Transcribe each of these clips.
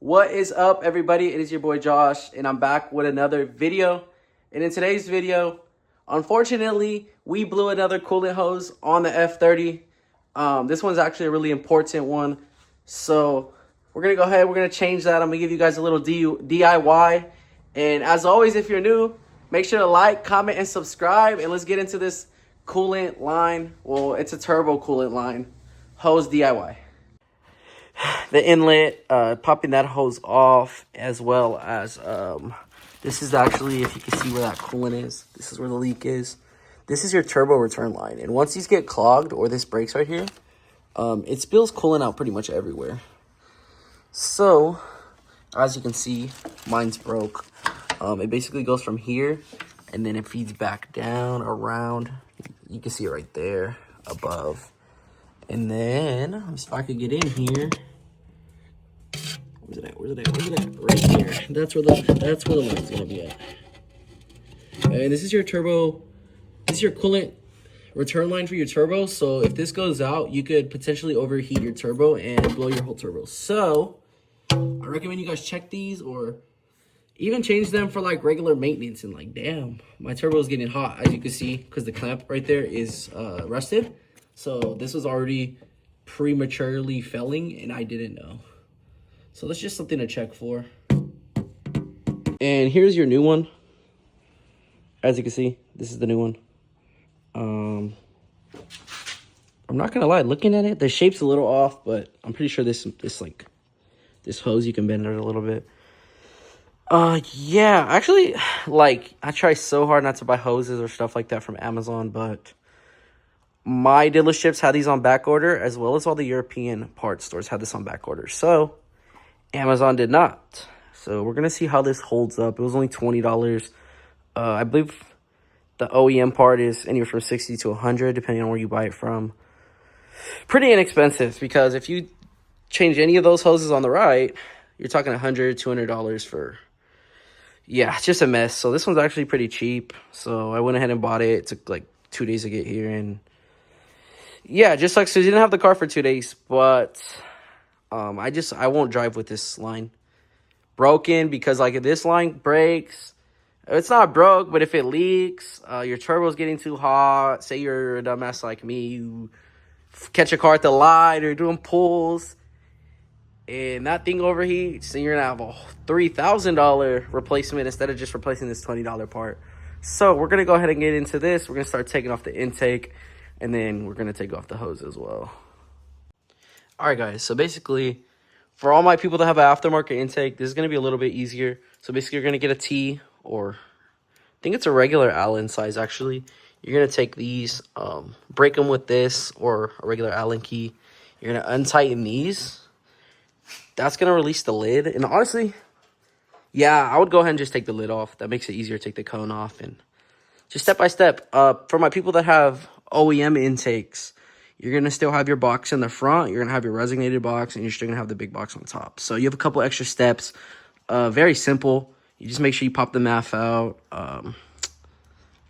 What is up, everybody? It is your boy Josh, and I'm back with another video. And in today's video, unfortunately, we blew another coolant hose on the F30. This one's actually a really important one. So we're going to go ahead. We're going to change that. I'm going to give you guys a little DIY. And as always, if you're new, make sure to like, comment, and subscribe. And let's get into this coolant line. Well, it's a turbo coolant line hose DIY. The inlet, popping that hose off, as well as this is actually, if you can see where that coolant is, this is where the leak is. This is your turbo return line, and once these get clogged, or this breaks right here, it spills coolant out pretty much everywhere. So as you can see, mine's broke. It basically goes from here, and then it feeds back down around. You can see it right there above. And then, let me see if I could get in here. Where's it at? Where's it at? Where's it at? Right here. That's where the line's gonna be at. And this is your turbo. This is your coolant return line for your turbo. So if this goes out, you could potentially overheat your turbo and blow your whole turbo. So I recommend you guys check these, or even change them for like regular maintenance. And like, damn, my turbo is getting hot, as you can see, because the clamp right there is rusted. So this was already prematurely failing, and I didn't know. So that's just something to check for. And here's your new one. As you can see, this is the new one. I'm not gonna lie, looking at it, the shape's a little off, but I'm pretty sure this hose, you can bend it a little bit. Yeah, actually, like, I try so hard not to buy hoses or stuff like that from Amazon, but my dealerships had these on back order, as well as all the European parts stores had this on back order. So Amazon did not. So we're gonna see how this holds up. It was only $20. I believe the OEM part is anywhere from $60 to $100, depending on where you buy it from. Pretty inexpensive, because if you change any of those hoses on the right, you're talking $100, $200 for, yeah, it's just a mess. So this one's actually pretty cheap. So I went ahead and bought it. It took like 2 days to get here, and yeah, it just sucks because you didn't have the car for 2 days. But I won't drive with this line broken, because like if this line breaks, it's not broke, but if it leaks, your turbo's getting too hot. Say you're a dumbass like me, you catch a car at the light or doing pulls, and that thing overheats, and you're gonna have a $3,000 replacement instead of just replacing this $20 part. So we're gonna go ahead and get into this. We're gonna start taking off the intake, and then we're gonna take off the hose as well. All right, guys. So basically, for all my people that have an aftermarket intake, this is gonna be a little bit easier. So basically, you're gonna get a T, or I think it's a regular Allen size actually. You're gonna take these, break them with this or a regular Allen key. You're gonna untighten these. That's gonna release the lid. And honestly, yeah, I would go ahead and just take the lid off. That makes it easier to take the cone off. And just step by step. For my people that have OEM intakes, you're going to still have your box in the front. You're going to have your resignated box, and you're still going to have the big box on top. So you have a couple extra steps. Very simple. You just make sure you pop the MAF out.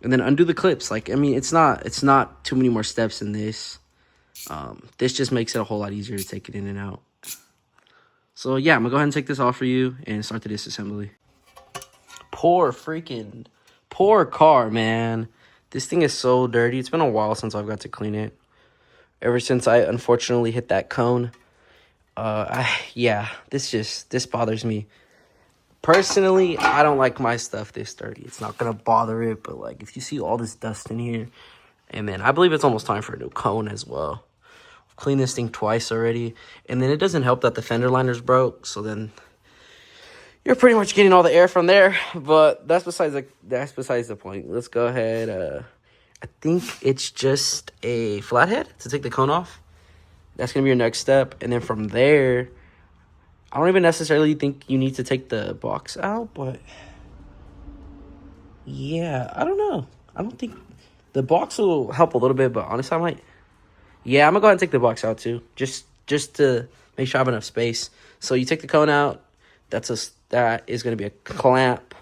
And then undo the clips. Like, I mean, it's not too many more steps in this. This just makes it a whole lot easier to take it in and out. So yeah, I'm going to go ahead and take this off for you and start the disassembly. Poor car, man. This thing is so dirty. It's been a while since I've got to clean it. Ever since I unfortunately hit that cone. Yeah, this bothers me. Personally, I don't like my stuff this dirty. It's not going to bother it, but like if you see all this dust in here, and then I believe it's almost time for a new cone as well. I've cleaned this thing twice already, and then it doesn't help that the fender liner's broke, so then you're pretty much getting all the air from there. But that's besides the point. Let's go ahead. I think it's just a flathead to take the cone off. That's going to be your next step. And then from there, I don't even necessarily think you need to take the box out, but yeah, I don't know. I don't think the box will help a little bit, but honestly, I might. Yeah, I'm going to go ahead and take the box out too, just to make sure I have enough space. So you take the cone out. That is going to be a clamp.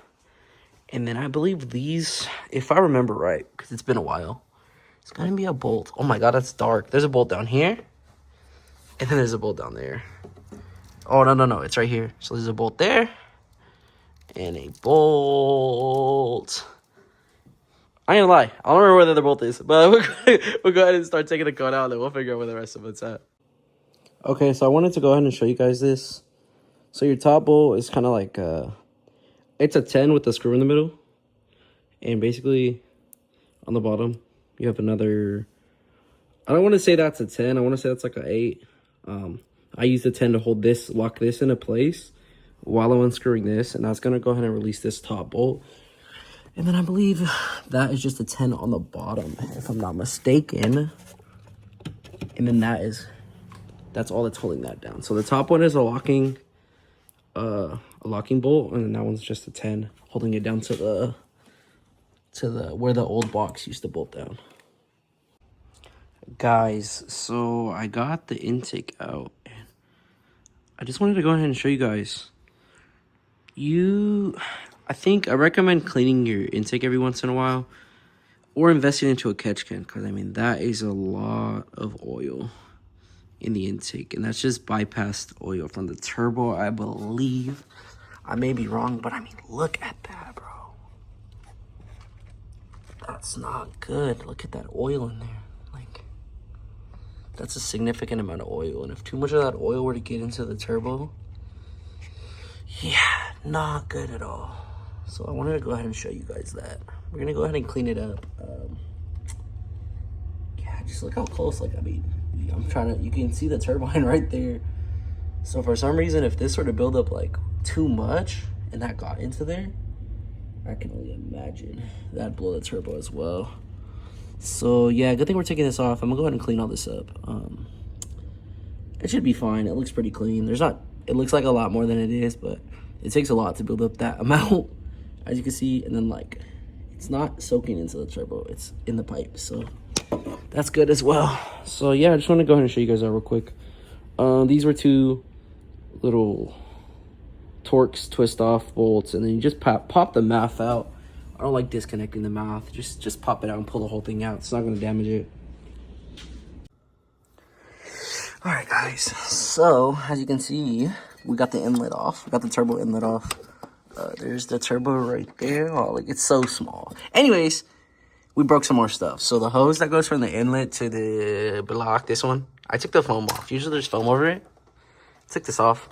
And then I believe these, if I remember right, because it's been a while, it's going to be a bolt. Oh my God, that's dark. There's a bolt down here. And then there's a bolt down there. Oh, no. It's right here. So there's a bolt there. And a bolt. I ain't gonna lie. I don't remember where the other bolt is. But we'll go ahead and start taking the code out. And then we'll figure out where the rest of it's at. Okay, so I wanted to go ahead and show you guys this. So your top bolt is kind of like... it's a 10 with a screw in the middle. And basically, on the bottom, you have another... I don't want to say that's a 10. I want to say that's like an 8. I use the 10 to hold this, lock this into place while I'm unscrewing this. And I was going to go ahead and release this top bolt. And then I believe that is just a 10 on the bottom, if I'm not mistaken. And then that's all that's holding that down. So the top one is a locking bolt, and then that one's just a 10 holding it down to the where the old box used to bolt down. Guys, so I got the intake out. I just wanted to go ahead and show you guys. I think I recommend cleaning your intake every once in a while, or investing into a catch can, because I mean that is a lot of oil in the intake, and that's just bypassed oil from the turbo, I believe. I may be wrong, but I mean, look at that, bro. That's not good. Look at that oil in there. Like, that's a significant amount of oil, and if too much of that oil were to get into the turbo, yeah, not good at all. So I wanted to go ahead and show you guys that. We're gonna go ahead and clean it up. Yeah, just look how close. Like, I mean, you can see the turbine right there. So for some reason, if this were to build up like too much and that got into there, I can only imagine that'd blow the turbo as well. So yeah, good thing we're taking this off. I'm gonna go ahead and clean all this up. It should be fine. It looks pretty clean. It looks like a lot more than it is, but it takes a lot to build up that amount, as you can see. And then like, it's not soaking into the turbo, it's in the pipe, so that's good as well. So yeah, I just want to go ahead and show you guys that real quick. These were 2 little Torx twist off bolts, and then you just pop the mouth out. I don't like disconnecting the mouth. Just pop it out and pull the whole thing out. It's not going to damage it. All right, guys. So as you can see, we got the inlet off. We got the turbo inlet off. There's the turbo right there. Oh, like, it's so small. Anyways, we broke some more stuff. So the hose that goes from the inlet to the block, this one, I took the foam off. Usually there's foam over it. Took this off.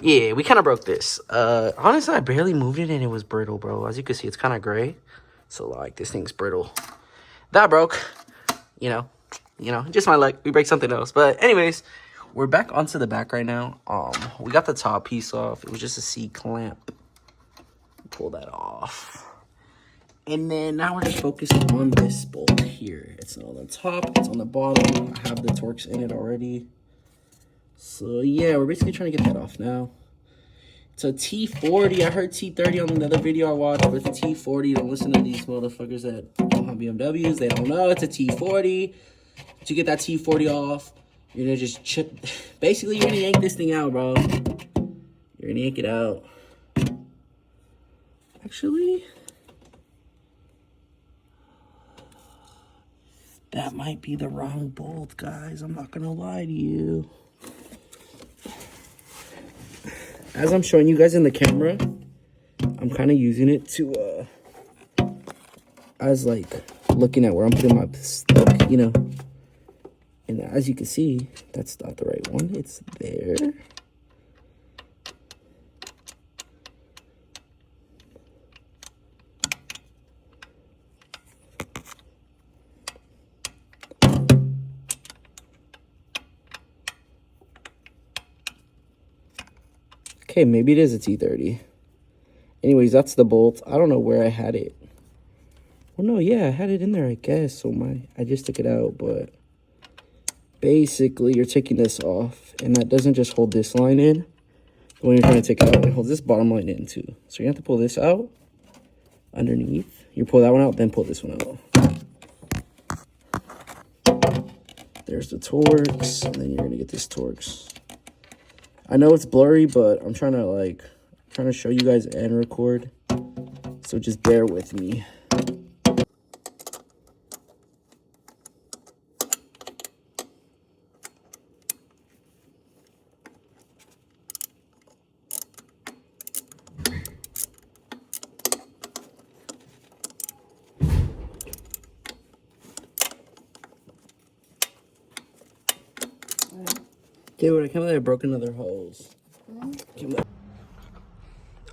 Yeah, we kind of broke this. Honestly, I barely moved it and it was brittle, bro. As you can see, it's kind of gray. So like, this thing's brittle. That broke. You know, just my luck. We break something else. But anyways, we're back onto the back right now. We got the top piece off. It was just a C clamp. Pull that off. And then now we're just focused on this bolt here. It's not on the top, it's on the bottom. I have the Torx in it already. So yeah, we're basically trying to get that off now. It's a T40. I heard T30 on another video I watched, but it's a T40. Don't listen to these motherfuckers that don't have BMWs. They don't know it's a T40. To get that T40 off, you're gonna just chip. Basically, you're gonna yank this thing out, bro. You're gonna yank it out. Actually, that might be the wrong bolt, guys. I'm not gonna lie to you. As I'm showing you guys in the camera, I'm kind of using it to, as like looking at where I'm putting my stick, you know. And as you can see, that's not the right one. It's there. Okay, maybe it is a T30. Anyways, that's the bolt. I don't know where I had it. Well, no, yeah, I had it in there, I guess. So I just took it out, but basically you're taking this off, and that doesn't just hold this line in. When you're trying to take it out, it holds this bottom line in too. So you have to pull this out underneath. You pull that one out, then pull this one out. There's the Torx, and then you're gonna get this Torx. I know it's blurry, but I'm trying to show you guys and record. So just bear with me. Dude, I can't believe I broke another hose.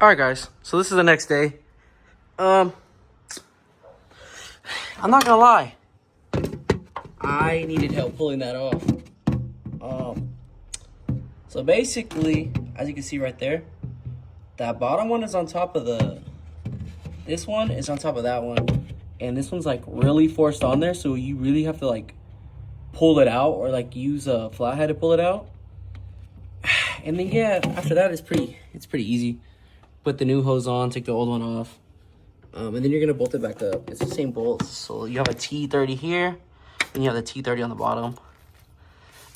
Alright guys, so this is the next day. I'm not gonna lie. I needed help pulling that off. So basically, as you can see right there, that bottom one is on top of this one is on top of that one. And this one's like really forced on there, so you really have to like pull it out or like use a flathead to pull it out. And then yeah, after that it's pretty easy. Put the new hose on, take the old one off. And then you're gonna bolt it back up. It's the same bolts. So you have a T30 here, and you have the T30 on the bottom.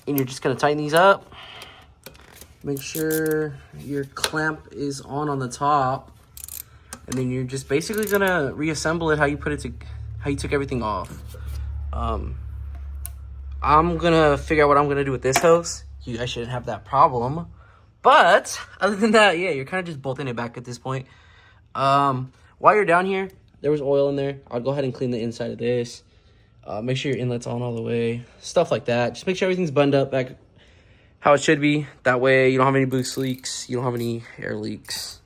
And you're just gonna tighten these up. Make sure your clamp is on the top. And then you're just basically gonna reassemble it how you took everything off. I'm gonna figure out what I'm gonna do with this hose. You guys shouldn't have that problem. But other than that, yeah, you're kind of just bolting it back at this point. While you're down here, there was oil in there. I'll go ahead and clean the inside of this. Make sure your inlet's on all the way. Stuff like that. Just make sure everything's buttoned up back how it should be. That way you don't have any boost leaks. You don't have any air leaks.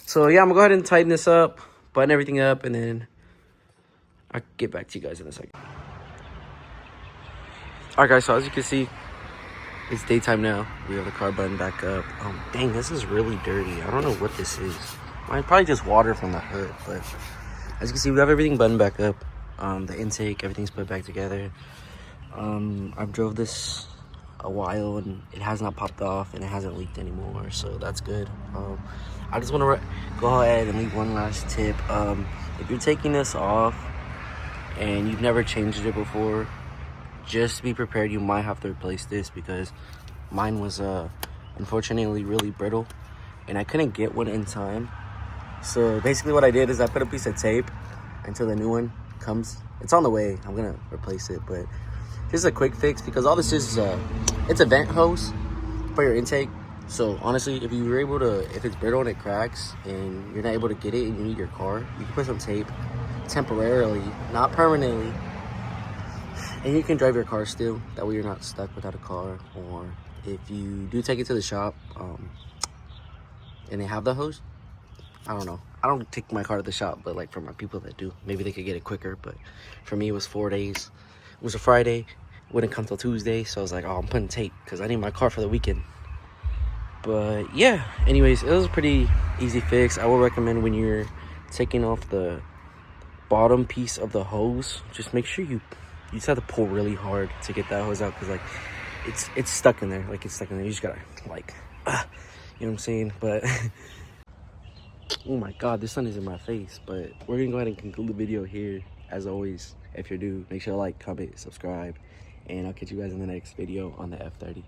So yeah, I'm gonna go ahead and tighten this up, button everything up, and then I'll get back to you guys in a second. Alright guys, so as you can see, it's daytime now. We have the car buttoned back up. Dang, this is really dirty. I don't know what this is. Probably just water from the hood, but as you can see, we have everything buttoned back up. The intake, everything's put back together. I've drove this a while and it has not popped off and it hasn't leaked anymore, so that's good. I just want to go ahead and leave one last tip. If you're taking this off and you've never changed it before, just be prepared. You might have to replace this because mine was unfortunately really brittle and I couldn't get one in time. So basically what I did is I put a piece of tape until the new one comes. It's on the way. I'm gonna replace it, but this is a quick fix because all this is it's a vent hose for your intake. So honestly, if it's brittle and it cracks and you're not able to get it and you need your car, you can put some tape temporarily, not permanently, and you can drive your car still. That way you're not stuck without a car. Or if you do take it to the shop and they have the hose, I don't know. I don't take my car to the shop, but like for my people that do, maybe they could get it quicker. But for me, it was 4 days. It was a Friday. It wouldn't come till Tuesday. So I was like, oh, I'm putting tape because I need my car for the weekend. But yeah, anyways, it was a pretty easy fix. I would recommend when you're taking off the bottom piece of the hose, just make sure you just have to pull really hard to get that hose out because like it's stuck in there. Like it's stuck in there. You just gotta like, you know what I'm saying? But oh my God, this sun is in my face. But we're gonna go ahead and conclude the video here. As always, if you're new, make sure to like, comment, subscribe, and I'll catch you guys in the next video on the F30.